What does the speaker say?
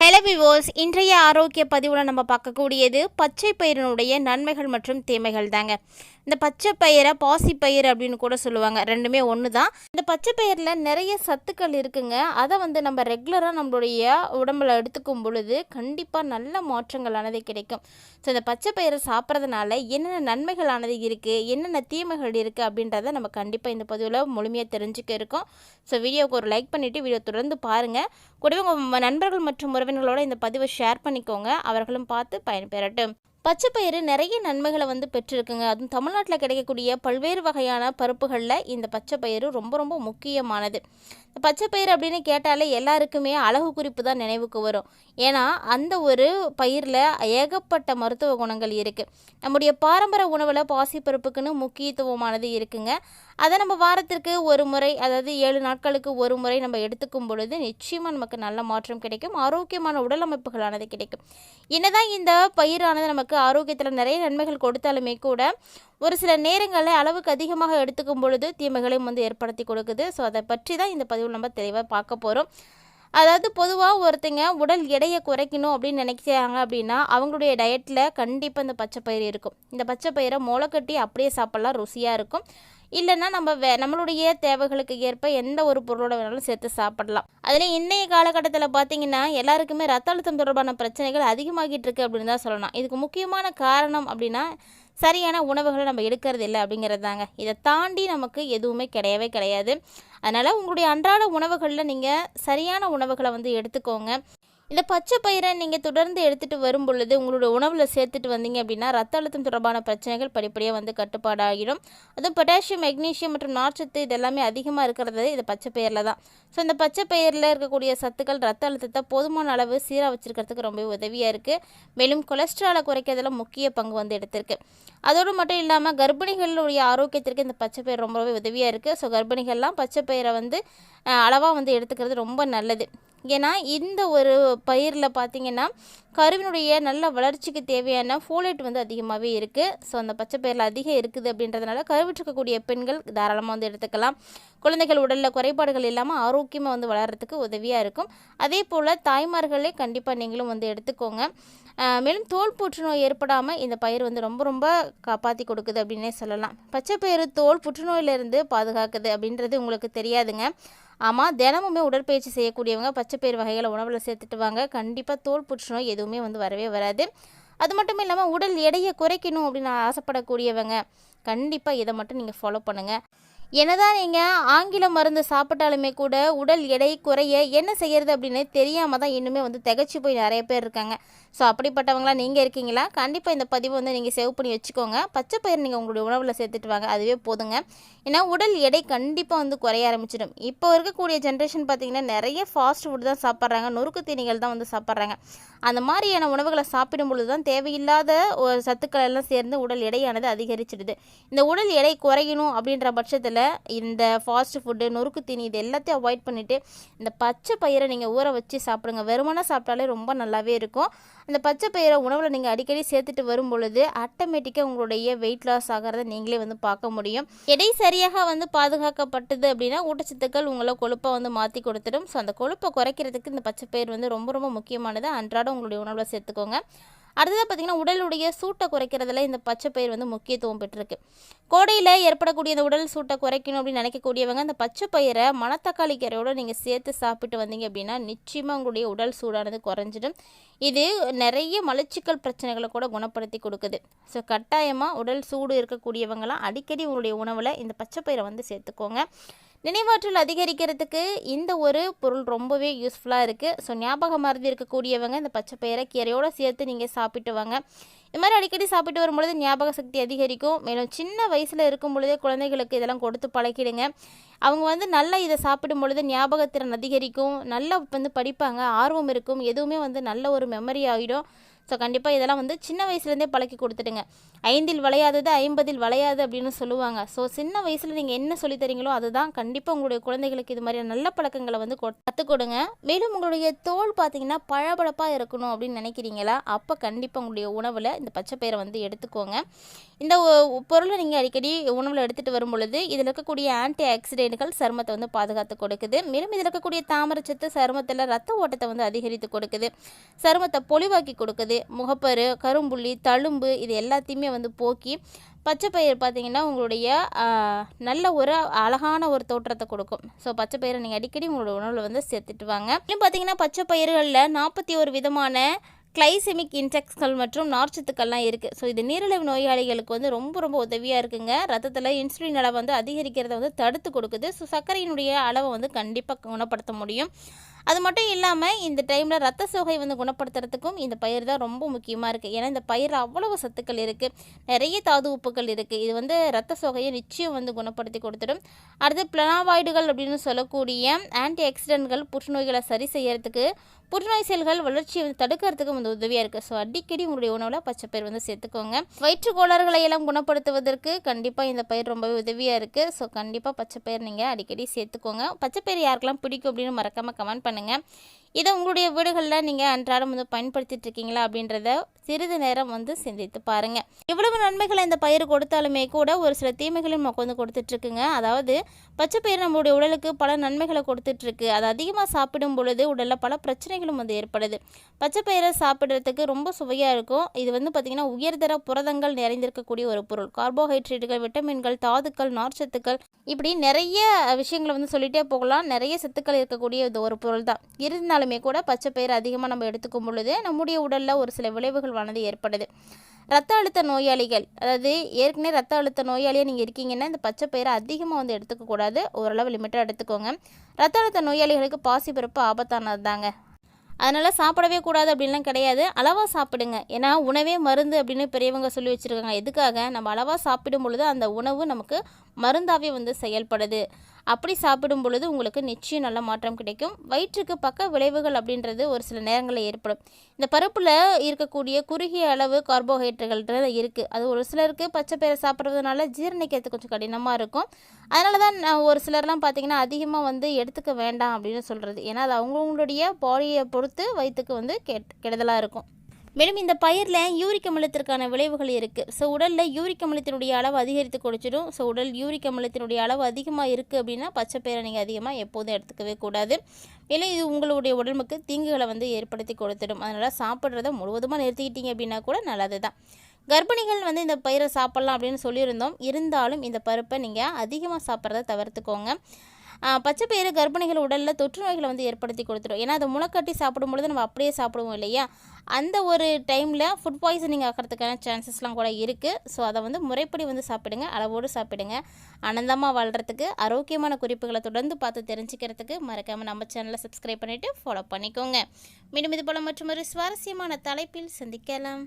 Hello விவோஸ், இன்றைய ஆரோக்கிய பதிவில் நம்ம பார்க்கக்கூடியது பச்சை பயிரினுடைய நன்மைகள் மற்றும் தீமைகள் தாங்க. இந்த பச்சை பயிரை பாசிப்பயிர் அப்படின்னு கூட சொல்லுவாங்க, ரெண்டுமே ஒன்று தான். இந்த பச்சை பயிரில் நிறைய சத்துக்கள் இருக்குங்க. அதை நம்ம ரெகுலராக நம்மளுடைய உடம்புல எடுத்துக்கும் பொழுது கண்டிப்பாக நல்ல மாற்றங்களானது கிடைக்கும். ஸோ இந்த பச்சை பயிரை சாப்பிட்றதுனால என்னென்ன நன்மைகளானது இருக்குது, என்னென்ன தீமைகள் இருக்குது அப்படின்றத நம்ம கண்டிப்பாக இந்த பதிவில் முழுமையாக தெரிஞ்சுக்க இருக்கோம். ஸோ வீடியோவுக்கு ஒரு லைக் பண்ணிவிட்டு வீடியோ தொடர்ந்து பாருங்கள். கூடவே உங்கள் நண்பர்கள் மற்றும் உறவினர்களோட இந்த பதிவை ஷேர் பண்ணிக்கோங்க, அவர்களும் பார்த்து பயன்பெறட்டும். பச்சைப்பயிறு நிறைய நன்மைகளை பெற்றிருக்குங்க. அதுவும் தமிழ்நாட்டில் கிடைக்கக்கூடிய பல்வேறு வகையான பருப்புகளில் இந்த பச்சைப்பயிறு ரொம்ப ரொம்ப முக்கியமானது. இந்த பச்சைப்பயிறு அப்படின்னு கேட்டாலே எல்லாருக்குமே அழகு குறிப்பு தான் நினைவுக்கு வரும். ஏன்னா அந்த ஒரு பயிரில் ஏகப்பட்ட மருத்துவ குணங்கள் இருக்குது. நம்முடைய பாரம்பரிய உணவில் பாசிப்பருப்புக்குன்னு முக்கியத்துவமானது இருக்குங்க. அதை நம்ம வாரத்திற்கு ஒரு முறை, அதாவது 7 நாட்களுக்கு ஒரு முறை நம்ம எடுத்துக்கும் பொழுது நிச்சயமாக நமக்கு நல்ல மாற்றம் கிடைக்கும், ஆரோக்கியமான உடல் அமைப்புகளானது கிடைக்கும். என்னதான் இந்த பயிரானது நமக்கு ஆரோக்கியத்தில் நிறைய நன்மைகள் கொடுத்தாலுமே கூட ஒரு சில நேரங்களில் அளவுக்கு அதிகமாக எடுத்துக்கும் பொழுது தீமைகளையும் ஏற்படுத்தி கொடுக்குது. ஸோ அதை பற்றி தான் இந்த பதிவில் நம்ம தெளிவாக பார்க்க போகிறோம். அதாவது பொதுவாக ஒருத்தங்க உடல் எடையை குறைக்கணும் அப்படின்னு நினைக்கிறாங்க அப்படின்னா அவங்களுடைய டயட்டில் கண்டிப்பாக இந்த பச்சைப்பயிறு இருக்கும். இந்த பச்சைப்பயிரை முளைக்கட்டி அப்படியே சாப்பிட்லாம், ருசியாக இருக்கும். இல்லைன்னா நம்ம நம்மளுடைய தேவைகளுக்கு ஏற்ப எந்த ஒரு பொருளோட வேணாலும் சேர்த்து சாப்பிடலாம். அதில் இன்றைய காலகட்டத்தில் பார்த்திங்கன்னா எல்லாருக்குமே ரத்த அழுத்தம் தொடர்பான பிரச்சனைகள் அதிகமாகிட்டு இருக்குது அப்படின்னு தான் சொல்லலாம். இதுக்கு முக்கியமான காரணம் அப்படின்னா சரியான உணவுகளை நம்ம எடுக்கிறது இல்லை அப்படிங்கிறது தாங்க. இதை தாண்டி நமக்கு எதுவுமே கிடையவே கிடையாது. அதனால் உங்களுடைய அன்றாட உணவுகளில் நீங்கள் சரியான உணவுகளை எடுத்துக்கோங்க. இந்த பச்சை பயிரை நீங்கள் தொடர்ந்து எடுத்துகிட்டு வரும் பொழுது உங்களோட உணவில் சேர்த்துட்டு வந்தீங்க அப்படின்னா ரத்த அழுத்தம் தொடர்பான பிரச்சனைகள் படிப்படியாக கட்டுப்பாடாகிடும். அதுவும் பொட்டாசியம், மெக்னீஷியம் மற்றும் நார்ச்சத்து இதெல்லாமே அதிகமாக இருக்கிறது இந்த பச்சை பயிரில் தான். ஸோ இந்த பச்சை பயிரில் இருக்கக்கூடிய சத்துக்கள் ரத்த அழுத்தத்தை போதுமான அளவு சீராக வச்சுருக்கிறதுக்கு ரொம்ப உதவியாக இருக்குது. மேலும் கொலஸ்ட்ராலை குறைக்கிறதுல முக்கிய பங்கு எடுத்திருக்கு. அதோடு மட்டும் இல்லாமல் கர்ப்பிணிகளுடைய ஆரோக்கியத்திற்கு இந்த பச்சை பயிர் ரொம்பவே உதவியாக இருக்குது. ஸோ கர்ப்பிணிகள்லாம் பச்சை பயிரை அளவாக எடுத்துக்கிறது ரொம்ப நல்லது. ஏன்னா இந்த ஒரு பயிரில் பார்த்திங்கன்னா கருவினுடைய நல்ல வளர்ச்சிக்கு தேவையான ஃபோலேட் அதிகமாகவே இருக்குது. ஸோ அந்த பச்சை பயிரில் அதிகம் இருக்குது அப்படின்றதுனால கருவிட்டிருக்கக்கூடிய பெண்கள் தாராளமாக எடுத்துக்கலாம். குழந்தைகள் உடலில் குறைபாடுகள் இல்லாமல் ஆரோக்கியமாக வளர்கிறதுக்கு உதவியாக இருக்கும். அதே போல் தாய்மார்களே கண்டிப்பாக நீங்களும் எடுத்துக்கோங்க. மேலும் தோல் புற்றுநோய் ஏற்படாமல் இந்த பயிர் ரொம்ப ரொம்ப காப்பாற்றி கொடுக்குது அப்படின்னே சொல்லலாம். பச்சை பயிறு தோல் புற்றுநோயிலிருந்து பாதுகாக்குது அப்படின்றது உங்களுக்கு தெரியாதுங்க. ஆமாம், தினமுமே உடற்பயிற்சி செய்யக்கூடியவங்க பச்சை பயிறு வகைகளை உணவில் சேர்த்துட்டு வாங்க. கண்டிப்பாக தோல் புற்றுநோய் எதுவுமே வரவே வராது. அது மட்டும் இல்லாமல் உடல் எடையை குறைக்கணும் அப்படின்னு ஆசைப்படக்கூடியவங்க கண்டிப்பாக இதை மட்டும் நீங்கள் ஃபாலோ பண்ணுங்கள். என்னதான் நீங்கள் ஆங்கில மருந்து சாப்பிட்டாலுமே கூட உடல் எடை குறைய என்ன செய்கிறது அப்படின்னு தெரியாமல் தான் இன்னுமே திகச்சு போய் நிறைய பேர் இருக்காங்க. ஸோ அப்படிப்பட்டவங்களாம் நீங்கள் இருக்கீங்களா? கண்டிப்பாக இந்த பதிவை நீங்கள் சேவ் பண்ணி வச்சுக்கோங்க. பச்சை பயிர் நீங்கள் உங்களுடைய உணவில் சேர்த்துட்டு வாங்க, அதுவே போதுங்க. ஏன்னா உடல் எடை கண்டிப்பாக குறைய ஆரம்பிச்சிடும். இப்போ இருக்கக்கூடிய ஜென்ரேஷன் பார்த்திங்கன்னா நிறைய ஃபாஸ்ட் ஃபுட் தான் சாப்பிட்றாங்க, நொறுக்கு தீனிகள் தான் சாப்பிட்றாங்க. அந்த மாதிரியான உணவுகளை சாப்பிடும் பொழுது தான் தேவையில்லாத சத்துக்கள் எல்லாம் சேர்ந்து உடல் எடையானது அதிகரிச்சிடுது. இந்த உடல் எடை குறையணும் அப்படின்ற பட்சத்தில் இந்த ஃபாஸ்ட் ஃபுட்டு, நொறுக்கு தீனி இது எல்லாத்தையும் அவாய்ட் பண்ணிவிட்டு இந்த பச்சை பயிரை நீங்கள் ஊற வச்சு சாப்பிடுங்க. வெறுமனே சாப்பிட்டாலே ரொம்ப நல்லாவே இருக்கும். அந்த பச்சை பயிரை உணவில் நீங்கள் அடிக்கடி சேர்த்துட்டு வரும் பொழுது ஆட்டோமேட்டிக்காக உங்களுடைய வெயிட் லாஸ் ஆகிறத நீங்களே பார்க்க முடியும். எடை சரியாக பாதுகாக்கப்பட்டது அப்படின்னா ஊட்டச்சத்துக்கள் உங்களை கொழுப்பை மாற்றி கொடுத்துடும். ஸோ அந்த கொழுப்பை குறைக்கிறதுக்கு இந்த பச்சை பயிர் ரொம்ப ரொம்ப முக்கியமானது. அன்றாடம் உங்களுடைய உணவில் சேர்த்துக்கோங்க. அடுத்ததாக பார்த்திங்கன்னா உடலுடைய சூட்டை குறைக்கிறதுல இந்த பச்சை பயிர் முக்கியத்துவம் பெற்றிருக்கு. கோடையில் ஏற்படக்கூடிய இந்த உடல் சூட்டை குறைக்கணும் அப்படின்னு நினைக்கக்கூடியவங்க இந்த பச்சை பயிரை மணத்தக்காளி கீரையோடு நீங்கள் சேர்த்து சாப்பிட்டு வந்தீங்க அப்படின்னா நிச்சயமாக உங்களுடைய உடல் சூடானது குறைஞ்சிடும். இது நிறைய மலச்சிக்கல் பிரச்சனைகளை கூட குணப்படுத்தி கொடுக்குது. ஸோ கட்டாயமாக உடல் சூடு இருக்கக்கூடியவங்களாம் அடிக்கடி உங்களுடைய உணவில் இந்த பச்சை பயிரை சேர்த்துக்கோங்க. நினைவாற்றல் அதிகரிக்கிறதுக்கு இந்த ஒரு பொருள் ரொம்பவே யூஸ்ஃபுல்லாக இருக்குது. ஸோ ஞாபக மறதி இருக்கக்கூடியவங்க இந்த பச்சை பயிரை கீரையோடு சேர்த்து நீங்கள் சாப்பிட்டு வாங்க. இது மாதிரி அடிக்கடி சாப்பிட்டு வரும்பொழுது ஞாபக சக்தி அதிகரிக்கும். மேலும் சின்ன வயசில் இருக்கும் பொழுதே குழந்தைகளுக்கு இதெல்லாம் கொடுத்து பழக்கிடுங்க. அவங்க நல்லா இதை சாப்பிடும் பொழுது ஞாபகத்திறன் அதிகரிக்கும், நல்லா படிப்பாங்க, ஆர்வம் இருக்கும், எதுவுமே நல்ல ஒரு மெமரி ஆகிடும். ஸோ கண்டிப்பாக இதெல்லாம் வந்து சின்ன வயசுலேருந்தே பழக்கி கொடுத்துடுங்க. 5ல் வளையாதது 50ல் வளையாது அப்படின்னு சொல்லுவாங்க. ஸோ சின்ன வயசில் நீங்கள் என்ன சொல்லித் தரீங்களோ அதுதான் கண்டிப்பாக உங்களுடைய குழந்தைகளுக்கு இது மாதிரியான நல்ல பழக்கங்களை வந்து கற்றுக் கொடுங்க. மேலும் உங்களுடைய தோல் பார்த்தீங்கன்னா பளபளப்பாக இருக்கணும் அப்படின்னு நினைக்கிறீங்களா, அப்போ கண்டிப்பாக உங்களுடைய உணவில் இந்த பச்சைப்பயிரை வந்து எடுத்துக்கோங்க. இந்த பொருளை நீங்கள் அடிக்கடி உணவில் எடுத்துகிட்டு வரும் பொழுது இதில் இருக்கக்கூடிய ஆன்டி ஆக்சிடென்ட்கள் சருமத்தை வந்து பாதுகாத்து கொடுக்குது. மேலும் இதில் இருக்கக்கூடிய தாமரச்சத்து சருமத்தில் ரத்த ஓட்டத்தை வந்து அதிகரித்து கொடுக்குது, சருமத்தை பொலிவாக்கி கொடுக்குது, முகப்பரு, கரும்புள்ளி, தழும்பு இது எல்லாத்தையுமே வந்து போக்கி பச்சைப்பயிர் பார்த்திங்கன்னா உங்களுடைய நல்ல ஒரு அழகான ஒரு தோற்றத்தை கொடுக்கும். ஸோ பச்சைப்பயிரை நீங்கள் அடிக்கடி உங்களோட உணவில் வந்து சேர்த்துட்டு வாங்க. இன்னும் பார்த்திங்கன்னா பச்சைப்பயிர்களில் 41 விதமான கிளைசெமிக் இன்டெக்ஸ்கள் மற்றும் நார்ச்சத்துக்கள்லாம் இருக்குது. ஸோ இது நீரிழிவு நோயாளிகளுக்கு வந்து ரொம்ப ரொம்ப உதவியாக இருக்குங்க. ரத்தத்தில் இன்சுலின் அளவை வந்து அதிகரிக்கிறத வந்து தடுத்து கொடுக்குது. ஸோ சர்க்கரையினுடைய அளவை வந்து கண்டிப்பாக குணப்படுத்த முடியும். அது மட்டும் இல்லாமல் இந்த டைமில் ரத்த சோகை வந்து குணப்படுத்துறதுக்கும் இந்த பயிர் தான் ரொம்ப முக்கியமாக இருக்குது. ஏன்னா இந்த பயிர் அவ்வளவு சத்துக்கள் இருக்குது, நிறைய தாது உப்புக்கள் இருக்குது. இது வந்து ரத்த சோகையை நிச்சயம் வந்து குணப்படுத்தி கொடுத்துடும். அடுத்து பிளனாவாய்டுகள் அப்படின்னு சொல்லக்கூடிய ஆன்டி ஆக்சிடென்ட்கள் புற்றுநோய்களை சரி செய்யறதுக்கு, புற்றுநோய் செல்கள் வளர்ச்சியை வந்து தடுக்கிறதுக்கு வந்து உதவியாக இருக்குது. ஸோ அடிக்கடி உங்களுடைய உணவில் பச்சைப்பயிர் வந்து சேர்த்துக்கோங்க. வயிற்று கோளாறுகளை எல்லாம் குணப்படுத்துவதற்கு கண்டிப்பாக இந்த பயிர் ரொம்பவே உதவியாக இருக்குது. ஸோ கண்டிப்பாக பச்சைப்பயிர் நீங்கள் அடிக்கடி சேர்த்துக்கோங்க. பச்சைப்பயிர் யாருக்கெல்லாம் பிடிக்கும் அப்படின்னு மறக்காமல் கமெண்ட் பண்ணுங்கள். இதை உங்களுடைய வீடுகளில் நீங்கள் அன்றாடம் வந்து பயன்படுத்திட்டு இருக்கீங்களா அப்படின்றத சிறிது நேரம் வந்து சிந்தித்து பாருங்கள். இவ்வளவு நன்மைகளை இந்த பயிர் கொடுத்தாலுமே கூட ஒரு சில தீமைகளையும் நமக்கு வந்து கொடுத்துட்ருக்குங்க. அதாவது பச்சைப்பயிர் நம்மளுடைய உடலுக்கு பல நன்மைகளை கொடுத்துட்ருக்கு. அது அதிகமாக சாப்பிடும் பொழுது உடலில் பல பிரச்சனைகளும் வந்து ஏற்படுது. பச்சைப்பயிரை சாப்பிட்றதுக்கு ரொம்ப சுவையாக இருக்கும். இது வந்து பார்த்திங்கன்னா உயர்தர புரதங்கள் நிறைந்திருக்கக்கூடிய ஒரு பொருள். கார்போஹைட்ரேட்டுகள், விட்டமின்கள், தாதுக்கள், நார்ச்சத்துக்கள் இப்படி நிறைய விஷயங்களை வந்து சொல்லிகிட்டே போகலாம். நிறைய சத்துக்கள் இருக்கக்கூடிய இது ஒரு பொருள் தான். இருந்தாலுமே கூட பச்சைப்பயிறு அதிகமாக நம்ம எடுத்துக்கும் பொழுது நம்முடைய உடலில் ஒரு சில விளைவுகள் வானது ஏற்படுது. ரத்த அழுத்த நோயாளிகள், அதாவது ஏற்கனவே ரத்த அழுத்த நோயாளியாக நீங்கள் இருக்கீங்கன்னா இந்த பச்சைப்பயிரை அதிகமாக வந்து எடுத்துக்கக்கூடாது, ஓரளவு லிமிட்டாக எடுத்துக்கோங்க. ரத்த அழுத்த நோயாளிகளுக்கு பாசிப்பருப்பு ஆபத்தானது தாங்க. அதனால் சாப்பிடவே கூடாது அப்படின்லாம் கிடையாது, அளவாக சாப்பிடுங்க. ஏன்னா உணவே மருந்து அப்படின்னு பெரியவங்க சொல்லி வச்சுருக்காங்க. எதுக்காக? நம்ம அளவாக சாப்பிடும் பொழுது அந்த உணவு நமக்கு மருந்தாகவே வந்து செயல்படுது. அப்படி சாப்பிடும் பொழுது உங்களுக்கு நிச்சயம் நல்ல மாற்றம் கிடைக்கும். வயிற்றுக்கு பக்க விளைவுகள் அப்படின்றது ஒரு சில நேரங்களில் ஏற்படும். இந்த பருப்பில் இருக்கக்கூடிய குறுகிய அளவு கார்போஹைட்ரேட்டுகள் இருக்குது. அது ஒரு சிலருக்கு பச்சைப்பயிரை சாப்பிட்றதுனால ஜீரணிக்கிறது கொஞ்சம் கடினமாக இருக்கும். அதனால தான் ஒரு சிலர்லாம் பார்த்திங்கன்னா அதிகமாக வந்து எடுத்துக்க வேண்டாம் அப்படின்னு சொல்கிறது. ஏன்னா அது அவங்களுடைய பாடியை பொறுத்து வயிற்றுக்கு வந்து கெடுதலாக இருக்கும். மேலும் இந்த பயிரில் யூரிக் அமிலத்திற்கான விளைவுகள் இருக்குது. ஸோ உடலில் யூரிக் அமிலத்தினுடைய அளவு அதிகரித்து கொடுத்துடும். ஸோ உடல் யூரிக் அமிலத்தினுடைய அளவு அதிகமாக இருக்குது அப்படின்னா பச்சைப்பயிரை நீங்கள் அதிகமாக எப்போதும் எடுத்துக்கவே கூடாது. மேலும் இது உங்களுடைய உடம்புக்கு தீங்குகளை வந்து ஏற்படுத்தி கொடுத்துடும். அதனால் சாப்பிட்றத முழுவதுமாக நிறுத்திக்கிட்டீங்க அப்படின்னா கூட நல்லது தான். கர்ப்பிணிகள் வந்து இந்த பயிரை சாப்பிட்லாம் அப்படின்னு சொல்லியிருந்தோம். இருந்தாலும் இந்த பருப்பை நீங்கள் அதிகமாக சாப்பிட்றத தவிர்த்துக்கோங்க. பச்சைப்பயிறு கர்ப்பிணிகள் உடலில் தொற்று நோய்களை வந்து ஏற்படுத்தி கொடுத்துரும். ஏன்னா அதை முளைக்கட்டி சாப்பிடும் பொழுது நம்ம அப்படியே சாப்பிடுவோம் இல்லையா, அந்த ஒரு டைமில் ஃபுட் பாய்சனிங் ஆகிறதுக்கான சான்சஸ்லாம் கூட இருக்குது. ஸோ அதை வந்து முறைப்படி வந்து சாப்பிடுங்க, அளவோடு சாப்பிடுங்க. ஆனந்தமாக வாழ்கிறதுக்கு ஆரோக்கியமான குறிப்புகளை தொடர்ந்து பார்த்து தெரிஞ்சுக்கிறதுக்கு மறக்காமல் நம்ம சேனலை சப்ஸ்கிரைப் பண்ணிவிட்டு ஃபாலோ பண்ணிக்கோங்க. மீண்டும் இது போல் மற்றும் ஒரு சுவாரஸ்யமான தலைப்பில் சந்திக்கலாம்.